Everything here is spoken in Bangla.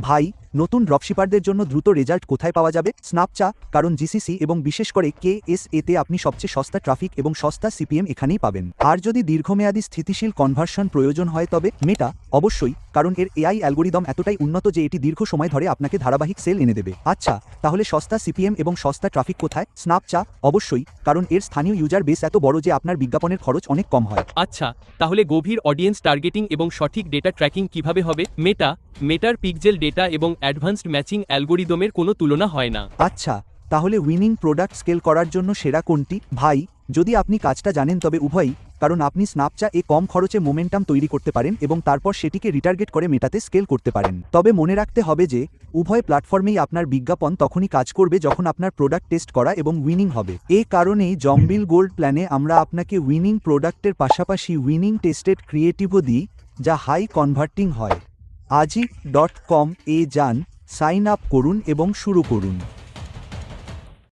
ভাই, নতুন ড্রপশিপারদের জন্য দ্রুত রেজাল্ট কোথায় পাওয়া যাবে? স্ন্যাপচা, কারণ জিসিসি এবং বিশেষ করে KSA তে আপনি সবচেয়ে সস্তা ট্রাফিক এবং সস্তা সিপিএম এখানেই পাবেন। আর যদি দীর্ঘমেয়াদী স্থিতিশীল কনভার্সন প্রয়োজন হয় তবে মেটা, অবশ্যই, কারণ এর এআই অ্যালগোরিদম এতটাই উন্নত যে এটি দীর্ঘ সময় ধরে আপনাকে ধারাবাহিক সেল এনে দেবে। আচ্ছা, তাহলে সস্তা সিপিএম এবং সস্তা ট্রাফিক কোথায়? স্ন্যাপচা, অবশ্যই, কারণ এর স্থানীয় ইউজার বেস এত বড় যে আপনার বিজ্ঞাপনের খরচ অনেক কম হয়। আচ্ছা, তাহলে গভীর অডিয়েন্স টার্গেটিং এবং সঠিক ডেটা ট্র্যাকিং কিভাবে হবে? মেটার পিক্সেল ডেটা এবং অ্যাডভান্সড ম্যাচিং অ্যালগোরিদমের কোনো তুলনা হয় না। আচ্ছা, তাহলে উইনিং প্রোডাক্ট স্কেল করার জন্য সেরা কোনটি? ভাই, যদি আপনি কাজটা জানেন তবে উভয়ই, কারণ আপনি স্ন্যাপচা এ কম খরচে মোমেন্টাম তৈরি করতে পারেন এবং তারপর সেটিকে রিটার্গেট করে মেটাতে স্কেল করতে পারেন। তবে মনে রাখতে হবে যে উভয় প্ল্যাটফর্মেই আপনার বিজ্ঞাপন তখনই কাজ করবে যখন আপনার প্রোডাক্ট টেস্ট করা এবং উইনিং হবে। এ কারণেই জম্বিল গোল্ড প্ল্যানে আমরা আপনাকে উইনিং প্রোডাক্টের পাশাপাশি উইনিং টেস্টেড ক্রিয়েটিভও দিই, যা হাই কনভার্টিং হয়। aji.com এ যান, সাইন আপ করুন এবং শুরু করুন।